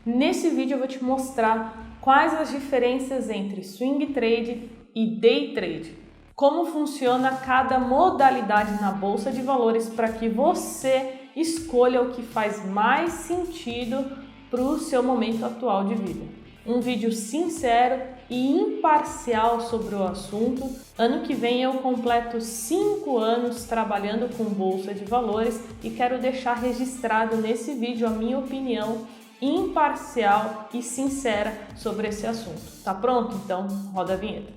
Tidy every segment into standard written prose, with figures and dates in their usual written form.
Nesse vídeo eu vou te mostrar quais as diferenças entre swing trade e day trade, como funciona cada modalidade na bolsa de valores para que você escolha o que faz mais sentido para o seu momento atual de vida. Um vídeo sincero e imparcial sobre o assunto. Ano que vem eu completo 5 anos trabalhando com bolsa de valores e quero deixar registrado nesse vídeo a minha opinião imparcial e sincera sobre esse assunto. Tá pronto? Então roda a vinheta.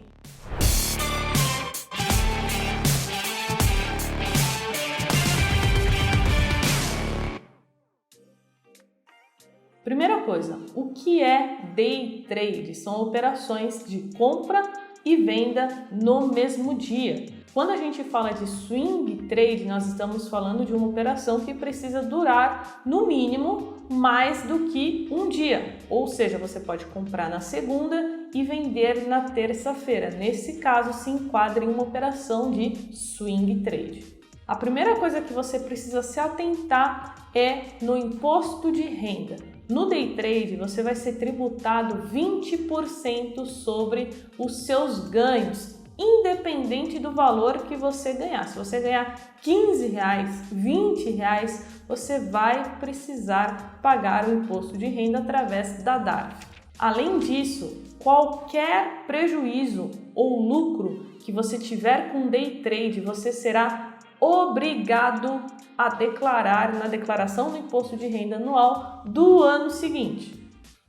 Primeira coisa, o que é day trade? São operações de compra e venda no mesmo dia. Quando a gente fala de swing trade, nós estamos falando de uma operação que precisa durar, no mínimo, mais do que um dia. Ou seja, você pode comprar na segunda e vender na terça-feira. Nesse caso, se enquadra em uma operação de swing trade. A primeira coisa que você precisa se atentar é no imposto de renda. No day trade, você vai ser tributado 20% sobre os seus ganhos, independente do valor que você ganhar. Se você ganhar R$15, R$20, você vai precisar pagar o imposto de renda através da DARF. Além disso, qualquer prejuízo ou lucro que você tiver com day trade, você será obrigado a declarar na declaração do imposto de renda anual do ano seguinte.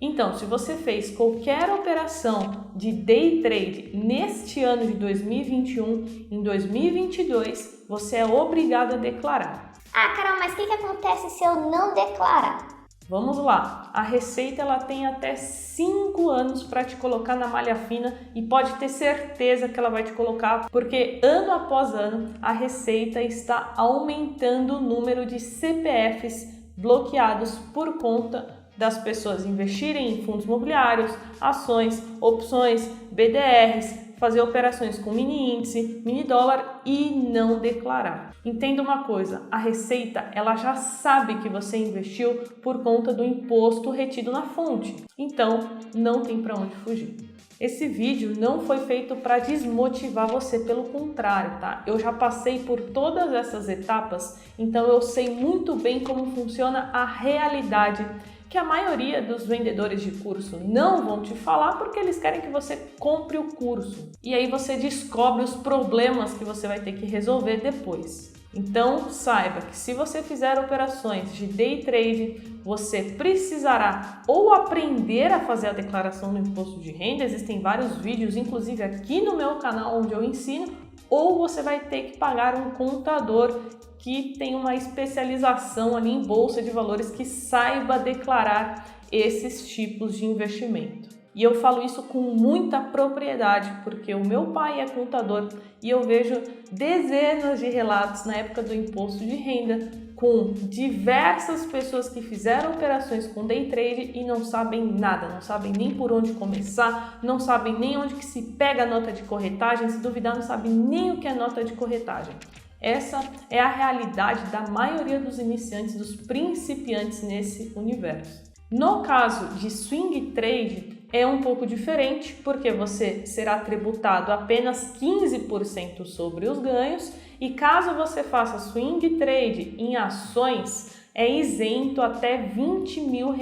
Então, se você fez qualquer operação de day trade neste ano de 2021, em 2022, você é obrigado a declarar. Ah, Carol, mas o que acontece se eu não declarar? Vamos lá, a Receita ela tem até 5 anos para te colocar na malha fina e pode ter certeza que ela vai te colocar, porque ano após ano a Receita está aumentando o número de CPFs bloqueados por conta das pessoas investirem em fundos imobiliários, ações, opções, BDRs, fazer operações com mini índice, mini dólar e não declarar. Entenda uma coisa, a Receita ela já sabe que você investiu por conta do imposto retido na fonte, então não tem para onde fugir. Esse vídeo não foi feito para desmotivar você, pelo contrário, tá? Eu já passei por todas essas etapas, então eu sei muito bem como funciona a realidade, que a maioria dos vendedores de curso não vão te falar porque eles querem que você compre o curso. E aí você descobre os problemas que você vai ter que resolver depois. Então saiba que se você fizer operações de day trade, você precisará ou aprender a fazer a declaração do imposto de renda, existem vários vídeos, inclusive aqui no meu canal onde eu ensino, ou você vai ter que pagar um contador que tem uma especialização ali em bolsa de valores que saiba declarar esses tipos de investimento. E eu falo isso com muita propriedade, porque o meu pai é contador e eu vejo dezenas de relatos na época do imposto de renda com diversas pessoas que fizeram operações com day trade e não sabem nada, não sabem nem por onde começar, não sabem nem onde que se pega a nota de corretagem, se duvidar não sabem nem o que é nota de corretagem. Essa é a realidade da maioria dos iniciantes, dos principiantes nesse universo. No caso de swing trade, é um pouco diferente, porque você será tributado apenas 15% sobre os ganhos e caso você faça swing trade em ações, é isento até R$20 mil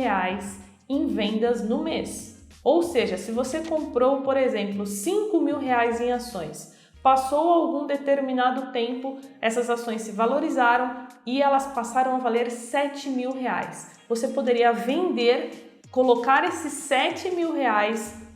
em vendas no mês. Ou seja, se você comprou, por exemplo, R$5 mil em ações, passou algum determinado tempo, essas ações se valorizaram e elas passaram a valer R$7 mil. Você poderia vender, colocar esses R$7 mil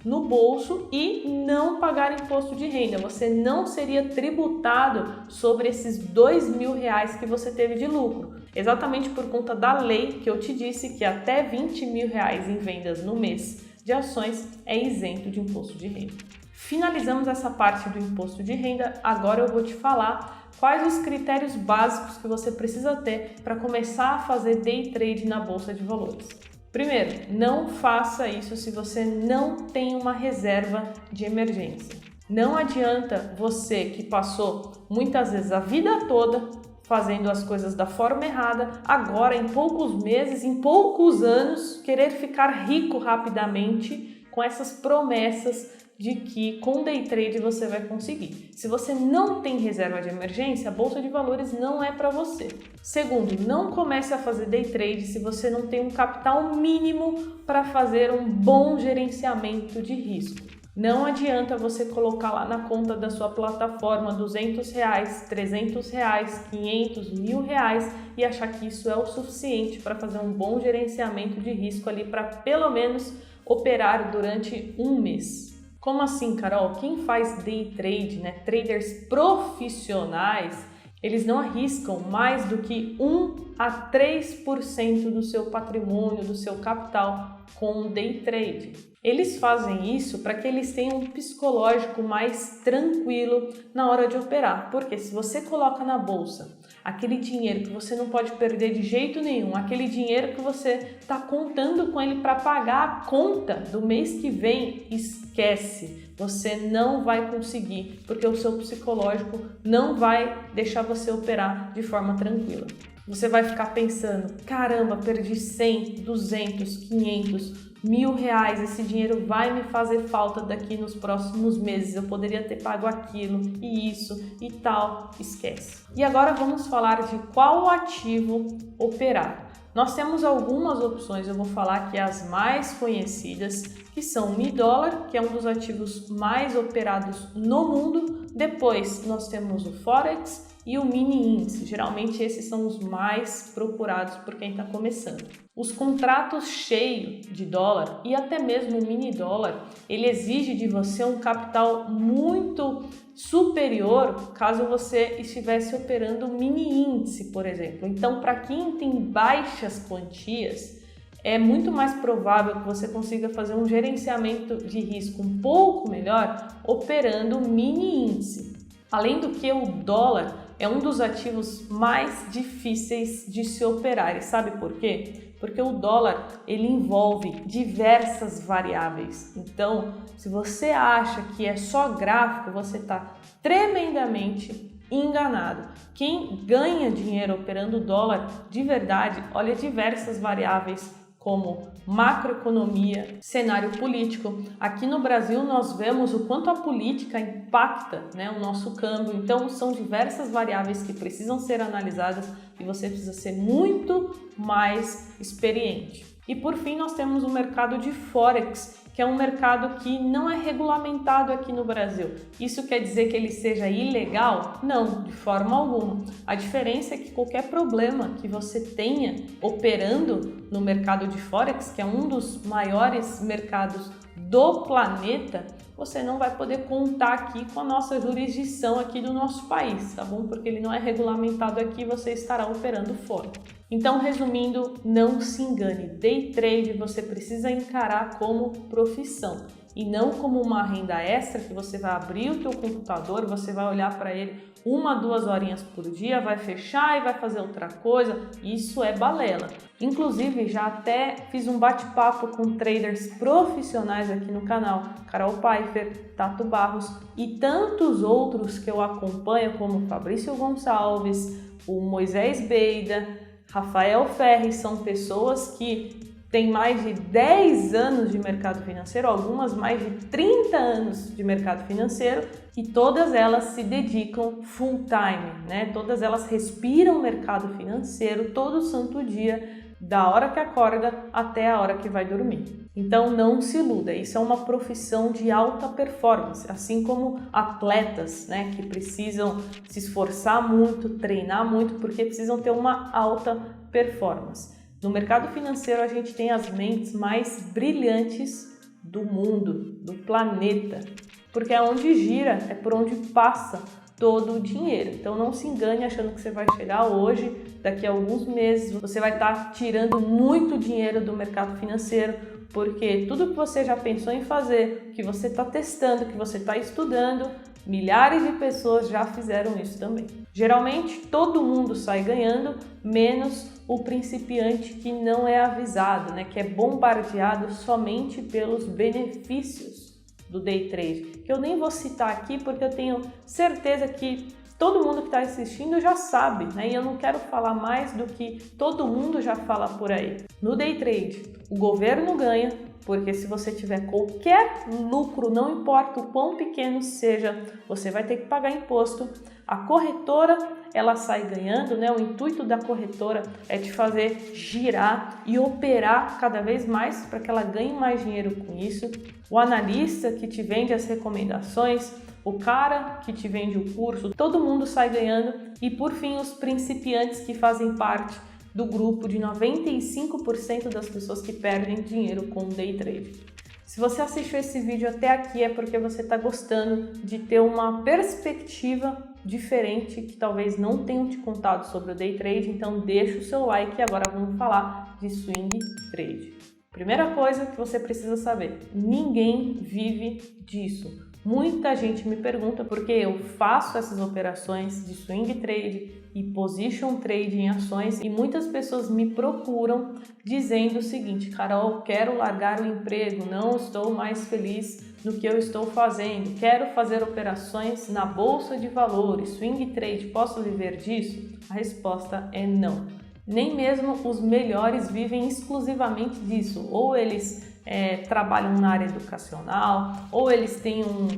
no bolso e não pagar imposto de renda. Você não seria tributado sobre esses R$2 mil que você teve de lucro. Exatamente por conta da lei que eu te disse que até R$20 mil em vendas no mês de ações é isento de imposto de renda. Finalizamos essa parte do imposto de renda, agora eu vou te falar quais os critérios básicos que você precisa ter para começar a fazer day trade na bolsa de valores. Primeiro, não faça isso se você não tem uma reserva de emergência. Não adianta você que passou muitas vezes a vida toda fazendo as coisas da forma errada, agora em poucos meses, em poucos anos, querer ficar rico rapidamente com essas promessas de que com day trade você vai conseguir. Se você não tem reserva de emergência, a bolsa de valores não é para você. Segundo, não comece a fazer day trade se você não tem um capital mínimo para fazer um bom gerenciamento de risco. Não adianta você colocar lá na conta da sua plataforma R$200, R$300, R$500, R$1.000 e achar que isso é o suficiente para fazer um bom gerenciamento de risco ali para pelo menos operar durante um mês. Como assim, Carol? Quem faz day trade, né? Traders profissionais, eles não arriscam mais do que 1 a 3% do seu patrimônio, do seu capital com day trade. Eles fazem isso para que eles tenham um psicológico mais tranquilo na hora de operar. Porque se você coloca na bolsa aquele dinheiro que você não pode perder de jeito nenhum, aquele dinheiro que você está contando com ele para pagar a conta do mês que vem, esquece. Você não vai conseguir, porque o seu psicológico não vai deixar você operar de forma tranquila. Você vai ficar pensando, caramba, perdi 100, 200, 500, R$1.000, esse dinheiro vai me fazer falta daqui nos próximos meses, eu poderia ter pago aquilo e isso e tal, esquece. E agora vamos falar de qual ativo operar. Nós temos algumas opções, eu vou falar aqui as mais conhecidas, que são o Mi-Dólar, que é um dos ativos mais operados no mundo. Depois nós temos o Forex e o mini índice. Geralmente esses são os mais procurados por quem está começando. Os contratos cheios de dólar e até mesmo o mini dólar, ele exige de você um capital muito superior caso você estivesse operando o mini índice, por exemplo. Então, para quem tem baixas quantias, é muito mais provável que você consiga fazer um gerenciamento de risco um pouco melhor operando o mini índice. Além do que, o dólar é um dos ativos mais difíceis de se operar. E sabe por quê? Porque o dólar, ele envolve diversas variáveis. Então, se você acha que é só gráfico, você está tremendamente enganado. Quem ganha dinheiro operando dólar de verdade, olha diversas variáveis como macroeconomia, cenário político. Aqui no Brasil nós vemos o quanto a política impacta, né, o nosso câmbio. Então são diversas variáveis que precisam ser analisadas e você precisa ser muito mais experiente. E por fim nós temos o mercado de Forex, que é um mercado que não é regulamentado aqui no Brasil. Isso quer dizer que ele seja ilegal? Não, de forma alguma. A diferença é que qualquer problema que você tenha operando no mercado de Forex, que é um dos maiores mercados do planeta, você não vai poder contar aqui com a nossa jurisdição aqui do nosso país, tá bom? Porque ele não é regulamentado aqui, você estará operando fora. Então, resumindo, não se engane, day trade você precisa encarar como profissão e não como uma renda extra que você vai abrir o teu computador, você vai olhar para ele 1 a 2 horinhas por dia, vai fechar e vai fazer outra coisa. Isso é balela. Inclusive, já até fiz um bate-papo com traders profissionais aqui no canal, Carol Pfeiffer, Tato Barros e tantos outros que eu acompanho, como Fabrício Gonçalves, o Moisés Beida, Rafael Ferri. São pessoas que têm mais de 10 anos de mercado financeiro, algumas mais de 30 anos de mercado financeiro, e todas elas se dedicam full time, né? Todas elas respiram o mercado financeiro todo santo dia, da hora que acorda até a hora que vai dormir. Então não se iluda, isso é uma profissão de alta performance, assim como atletas, né, que precisam se esforçar muito, treinar muito, porque precisam ter uma alta performance. No mercado financeiro a gente tem as mentes mais brilhantes do mundo, do planeta, porque é onde gira, é por onde passa todo o dinheiro. Então não se engane achando que você vai chegar hoje, daqui a alguns meses, você vai estar tirando muito dinheiro do mercado financeiro, porque tudo que você já pensou em fazer, que você está testando, que você está estudando, milhares de pessoas já fizeram isso também. Geralmente todo mundo sai ganhando, menos o principiante que não é avisado, né? Que é bombardeado somente pelos benefícios do day trade, que eu nem vou citar aqui porque eu tenho certeza que todo mundo que está assistindo já sabe, né? E eu não quero falar mais do que todo mundo já fala por aí. No day trade, o governo ganha, porque se você tiver qualquer lucro, não importa o quão pequeno seja, você vai ter que pagar imposto. A corretora, ela sai ganhando, né? O intuito da corretora é te fazer girar e operar cada vez mais para que ela ganhe mais dinheiro com isso. O analista que te vende as recomendações, o cara que te vende o curso, todo mundo sai ganhando. E por fim, os principiantes que fazem parte do grupo de 95% das pessoas que perdem dinheiro com o day trade. Se você assistiu esse vídeo até aqui é porque você está gostando de ter uma perspectiva diferente que talvez não tenham te contado sobre o day trade, então deixa o seu like e agora vamos falar de swing trade. Primeira coisa que você precisa saber, ninguém vive disso. Muita gente me pergunta porque eu faço essas operações de swing trade e position trade em ações e muitas pessoas me procuram dizendo o seguinte: Carol, quero largar o emprego, não estou mais feliz no que eu estou fazendo, quero fazer operações na bolsa de valores, swing trade, posso viver disso? A resposta é não. Nem mesmo os melhores vivem exclusivamente disso, ou eles trabalham na área educacional, ou eles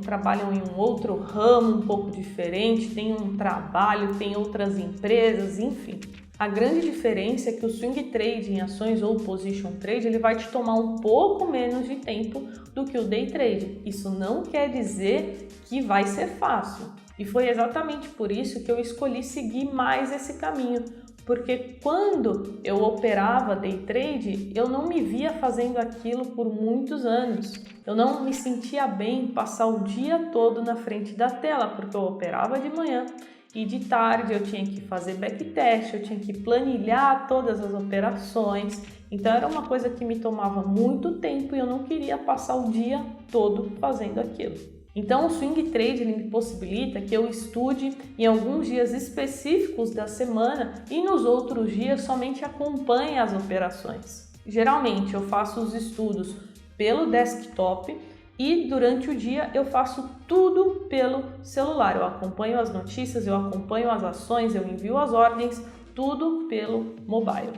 trabalham em um outro ramo um pouco diferente, têm um trabalho, têm outras empresas, enfim. A grande diferença é que o swing trade em ações ou position trade ele vai te tomar um pouco menos de tempo do que o day trade. Isso não quer dizer que vai ser fácil. E foi exatamente por isso que eu escolhi seguir mais esse caminho. Porque quando eu operava day trade, eu não me via fazendo aquilo por muitos anos. Eu não me sentia bem passar o dia todo na frente da tela, porque eu operava de manhã e de tarde eu tinha que fazer backtest, eu tinha que planilhar todas as operações. Então era uma coisa que me tomava muito tempo e eu não queria passar o dia todo fazendo aquilo. Então o swing trade ele me possibilita que eu estude em alguns dias específicos da semana e nos outros dias somente acompanhe as operações. Geralmente eu faço os estudos pelo desktop e durante o dia eu faço tudo pelo celular. Eu acompanho as notícias, eu acompanho as ações, eu envio as ordens, tudo pelo mobile.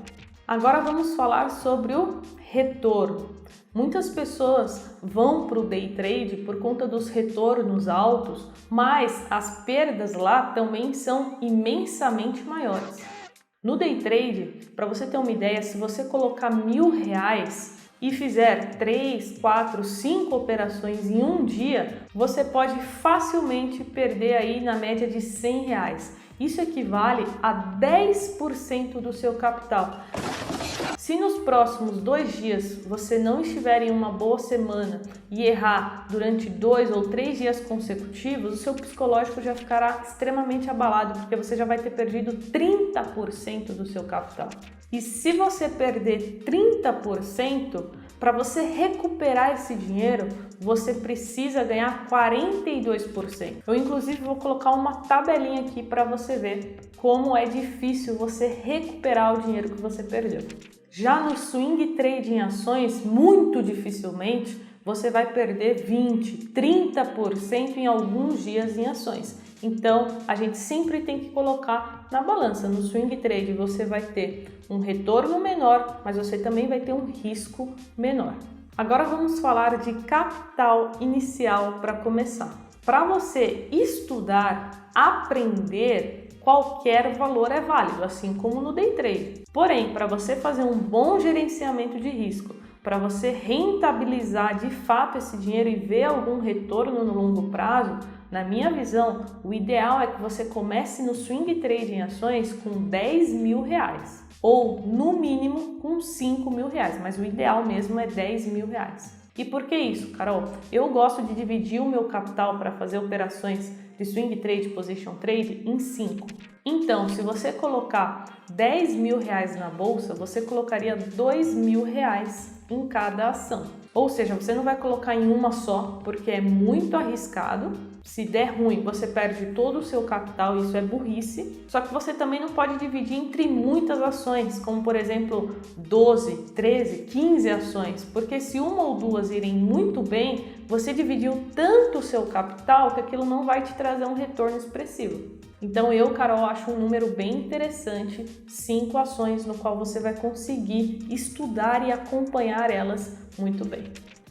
Agora vamos falar sobre o retorno. Muitas pessoas vão para o day trade por conta dos retornos altos, mas as perdas lá também são imensamente maiores. No day trade, para você ter uma ideia, se você colocar R$1.000 e fizer 3, 4, 5 operações em um dia, você pode facilmente perder aí na média de R$100. Isso equivale a 10% do seu capital. Se nos próximos 2 dias você não estiver em uma boa semana e errar durante 2 ou 3 dias consecutivos, o seu psicológico já ficará extremamente abalado, porque você já vai ter perdido 30% do seu capital. E se você perder 30%, para você recuperar esse dinheiro, você precisa ganhar 42%. Eu inclusive vou colocar uma tabelinha aqui para você ver como é difícil você recuperar o dinheiro que você perdeu. Já no swing trade em ações, muito dificilmente você vai perder 20, 30% em alguns dias em ações. Então, a gente sempre tem que colocar na balança. No swing trade você vai ter um retorno menor, mas você também vai ter um risco menor. Agora vamos falar de capital inicial para começar. Para você estudar, aprender, qualquer valor é válido, assim como no day trade. Porém, para você fazer um bom gerenciamento de risco, para você rentabilizar de fato esse dinheiro e ver algum retorno no longo prazo, na minha visão, o ideal é que você comece no swing trade em ações com R$10.000 ou no mínimo com R$5.000, mas o ideal mesmo é R$10.000. E por que isso, Carol? Eu gosto de dividir o meu capital para fazer operações de swing trade, position trade em 5. Então, se você colocar R$10.000 na bolsa, você colocaria R$2.000 em cada ação. Ou seja, você não vai colocar em uma só, porque é muito arriscado. Se der ruim, você perde todo o seu capital, isso é burrice. Só que você também não pode dividir entre muitas ações, como por exemplo 12, 13, 15 ações, porque se uma ou duas irem muito bem, você dividiu tanto o seu capital que aquilo não vai te trazer um retorno expressivo. Então eu, Carol, acho um número bem interessante, 5 ações no qual você vai conseguir estudar e acompanhar elas muito bem.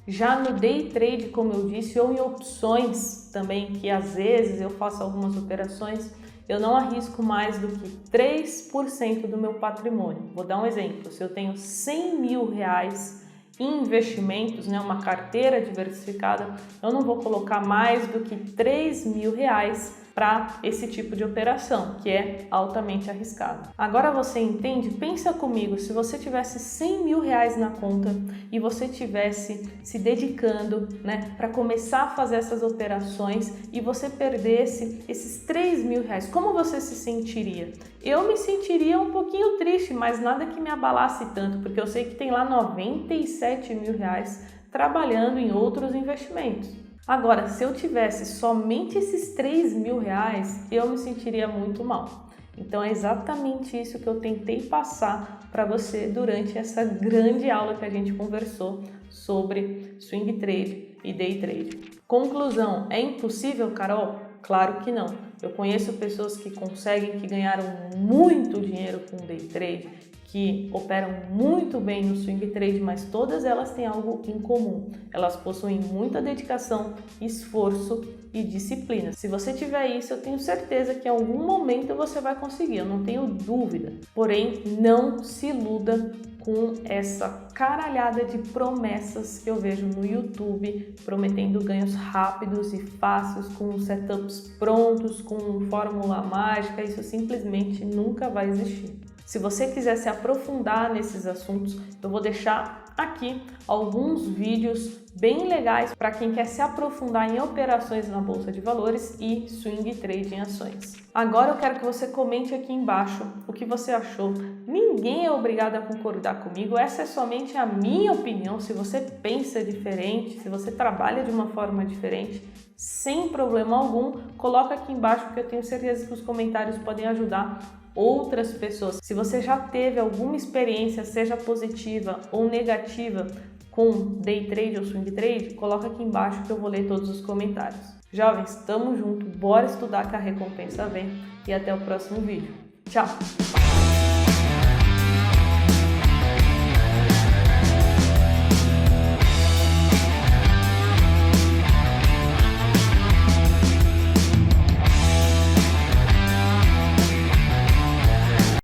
Já no day trade, como eu disse, ou em opções também, que às vezes eu faço algumas operações, eu não arrisco mais do que 3% do meu patrimônio. Vou dar um exemplo, se eu tenho 100 mil reais em investimentos, uma carteira diversificada, eu não vou colocar mais do que 3 mil reais para esse tipo de operação, que é altamente arriscado. Agora você entende? Pensa comigo, se você tivesse 100 mil reais na conta e você tivesse se dedicando para começar a fazer essas operações e você perdesse esses 3 mil reais, como você se sentiria? Eu me sentiria um pouquinho triste, mas nada que me abalasse tanto, porque eu sei que tem lá 97 mil reais trabalhando em outros investimentos. Agora, se eu tivesse somente esses 3 mil reais, eu me sentiria muito mal. Então é exatamente isso que eu tentei passar para você durante essa grande aula que a gente conversou sobre swing trade e day trade. Conclusão, é impossível, Carol? Claro que não. Eu conheço pessoas que conseguem, que ganharam muito dinheiro com day trade, que operam muito bem no swing trade, mas todas elas têm algo em comum. Elas possuem muita dedicação, esforço e disciplina. Se você tiver isso, eu tenho certeza que em algum momento você vai conseguir, eu não tenho dúvida. Porém, não se iluda com essa caralhada de promessas que eu vejo no YouTube, prometendo ganhos rápidos e fáceis, com setups prontos, com fórmula mágica. Isso simplesmente nunca vai existir. Se você quiser se aprofundar nesses assuntos, eu vou deixar aqui alguns vídeos bem legais para quem quer se aprofundar em operações na Bolsa de Valores e swing trade em ações. Agora eu quero que você comente aqui embaixo o que você achou. Ninguém é obrigado a concordar comigo, essa é somente a minha opinião. Se você pensa diferente, se você trabalha de uma forma diferente, sem problema algum, coloca aqui embaixo, porque eu tenho certeza que os comentários podem ajudar outras pessoas. Se você já teve alguma experiência, seja positiva ou negativa, com day trade ou swing trade, coloca aqui embaixo que eu vou ler todos os comentários. Jovens, tamo junto, bora estudar que a recompensa vem e até o próximo vídeo. Tchau!